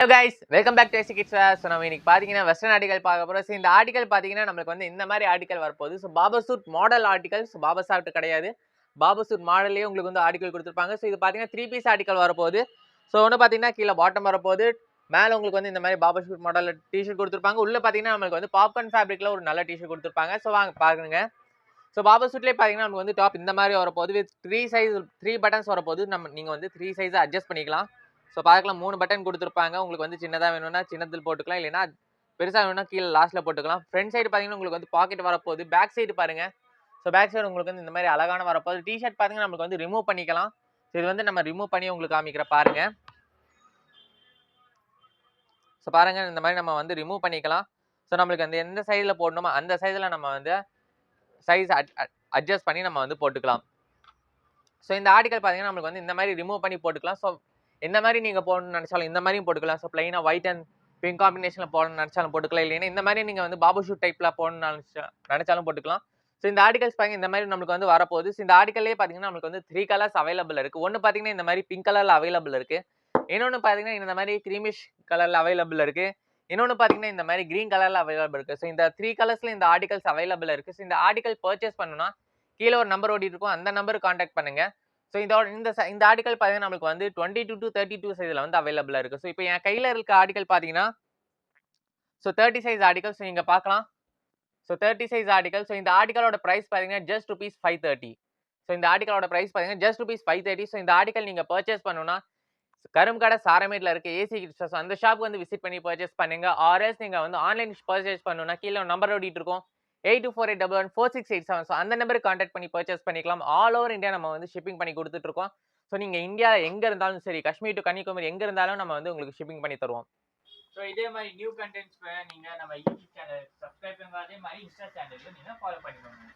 Hello guys, welcome back to SC Kids. So நம்ம இன்னைக்கு பாத்தீங்கன்னா வெஸ்டர்ன் ஆர்டிகல் பார்க்க போறோம். இந்த ஆர்டிகல் பாத்தீங்கன்னா நமக்கு வந்து இந்த மாதிரி ஆர்டிகல் வரப்போகுது. So baba suit model article. So baba soft கிடையாது, பாபா சூட் மாடல்லே உங்களுக்கு வந்து ஆர்டிகல் கொடுத்துருப்பாங்க. ஸோ இது பாத்தீங்கன்னா 3 பீஸ் ஆர்டிகல் வரப்போகுது. ஸோ ஒன்று பாத்தீங்கன்னா கீழே பாட்டம் வரப்போகுது, மேலே உங்களுக்கு வந்து இந்த மாதிரி பாபா சூட் மாடல் டிஷர்ட் கொடுத்துருப்பாங்க. உள்ள பாத்தீங்கன்னா நமக்கு வந்து பாப்கார்ன் ஃபேப்ரிக்ல ஒரு நல்ல டிஷர்ட் கொடுத்துருப்பாங்க. ஸோ வாங்க பாருங்க. ஸோ பாபா சூட்லேயே பார்த்தீங்கன்னா நமக்கு வந்து டாப் இந்த மாதிரி வரப்போகுது. வித் 3 பட்டன்ஸ் வரப்போகுது. நீங்கள் வந்து 3 சைஸை அட்ஜஸ்ட் பண்ணிக்கலாம். ஸோ பார்க்கலாம் 3 பட்டன் கொடுத்துருப்பாங்க. உங்களுக்கு வந்து சின்னதாக வேணும்னா சின்னதில் போட்டுக்கலாம், இல்லைன்னா பெருசாக வேணும்னா கீழே லாஸ்ட்டில் போட்டுக்கலாம். ஃப்ரண்ட் சைடு பார்த்தீங்கன்னா உங்களுக்கு வந்து பாக்கெட் வரப்போகுது. பேக் சைடு பாருங்க. ஸோ பேக் சைடு உங்களுக்கு வந்து இந்த மாதிரி அழகான வரப்போகுது. டிஷர்ட் பார்த்தீங்கன்னா நமக்கு வந்து ரிமூவ் பண்ணிக்கலாம். ஸோ இது வந்து நம்ம ரிமூவ் பண்ணி உங்களுக்கு காமிக்கிற பாருங்க. ஸோ பாருங்க, இந்த மாதிரி நம்ம வந்து ரிமூவ் பண்ணிக்கலாம். ஸோ நம்மளுக்கு அந்த எந்த சைடில் போடணுமோ அந்த சைடில் நம்ம வந்து சைஸ் அட்ஜஸ்ட் பண்ணி நம்ம வந்து போட்டுக்கலாம். ஸோ இந்த ஆர்டிகல் பார்த்தீங்கன்னா நம்மளுக்கு வந்து இந்த மாதிரி ரிமூவ் பண்ணி போட்டுக்கலாம். ஸோ எந்த மாதிரி நீங்கள் போடணும்னு நினச்சாலும் இந்த மாதிரியும் போட்டுக்கலாம். ஸோ பிளைனாக ஒயிட் அண்ட் பிங்க் காம்பினேஷனில் போடணும்னு நினச்சாலும் போட்டுக்கலாம், இல்லைன்னா இந்த மாதிரி நீங்கள் வந்து பாபா ஷூட் டைப்பில் போடணும்னு நினச்சாலும் போட்டுக்கலாம். ஸோ இந்த ஆர்டிகல்ஸ் பார்த்தீங்கன்னா இந்த மாதிரி நம்மளுக்கு வந்து வரப்போகுது. ஸோ இந்த ஆர்டிகல்லே பார்த்தீங்கன்னா நம்மளுக்கு வந்து 3 கலர்ஸ் அவைலபிள் இருக்குது. ஒன்று பார்த்தீங்கன்னா இந்த மாதிரி பிங்க் கலரில் அவைலபிள் இருக்குது. இன்னொன்று பார்த்தீங்கன்னா இந்த மாதிரி க்ரீமிஷ் கலரில் அவைலபிள் இருக்குது. இன்னொன்று பார்த்தீங்கன்னா இந்த மாதிரி க்ரீன் கலரில் அவைலபிள் இருக்குது. ஸோ இந்த 3 கலர்ஸில் இந்த ஆர்டிகல்ஸ் அவைலபிள் இருக்குது. ஸோ இந்த ஆர்டிகல் பர்ச்சேஸ் பண்ணணும்னா கீழே ஒரு நம்பர் ஓடி இருக்கும், அந்த நம்பருக்கு காண்டாக்ட் பண்ணுங்க. ஸோ இந்த ஆர்டிகல் பார்த்தீங்கன்னா நம்மளுக்கு வந்து 22 to 32 சைஸில் வந்து அவைலபிளாக இருக்குது. ஸோ இப்போ என் கையில் இருக்க ஆர்டிகல் பார்த்தீங்கன்னா ஸோ 30 சைஸ் ஆர்டிகல். ஸோ நீங்கள் பார்க்கலாம். So 30 size article. ஸோ இந்த ஆர்டிகலோட ப்ரைஸ் பார்த்தீங்கன்னா ஜஸ்ட் ₹530. ஸோ இந்த ஆர்டிகலோட ப்ரைஸ் பார்த்தீங்கன்னா ஜஸ்ட் ₹530. ஸோ இந்த ஆர்டிகல் நீங்கள் பர்ச்சேஸ் பண்ணணும்னா கரும்கடை சாரமேட்டில் இருக்க ஏசி கிட்ஸ் அந்த ஷாப் வந்து விசிட் பண்ணி பர்ச்சேஸ் பண்ணுங்க. ஆர்எல்ஸ் நீங்கள் வந்து ஆன்லைன் பர்ச்சேஸ் பண்ணணும்னா கீழே நம்பர் ஓடிட்டு இருக்கும் 8248114687. ஸோ அந்த நம்பருக்கு கான்டாக்ட் பண்ணி பர்ச்சேஸ் பண்ணிக்கலாம். ஆல் ஓவர் இந்தியா நம்ம வந்து ஷிப்பிங் பண்ணி கொடுத்துட்ருக்கோம். ஸோ நீங்கள் இந்தியா எங்கே இருந்தாலும் சரி, காஷ்மீர் டு கன்னியாகுமரி எங்கே இருந்தாலும் நம்ம வந்து உங்களுக்கு ஷிப்பிங் பண்ணி தருவோம். ஸோ இதே மாதிரி நியூ கண்டென்ட்ஸ் நீங்கள் நம்ம யூடியூப் சேனல் சப்ஸ்கிரைப் பண்ணுங்க, அதே மாதிரி இன்ஸ்டா சேனல்லையும் நீங்கள் ஃபாலோ பண்ணிக்கோங்க.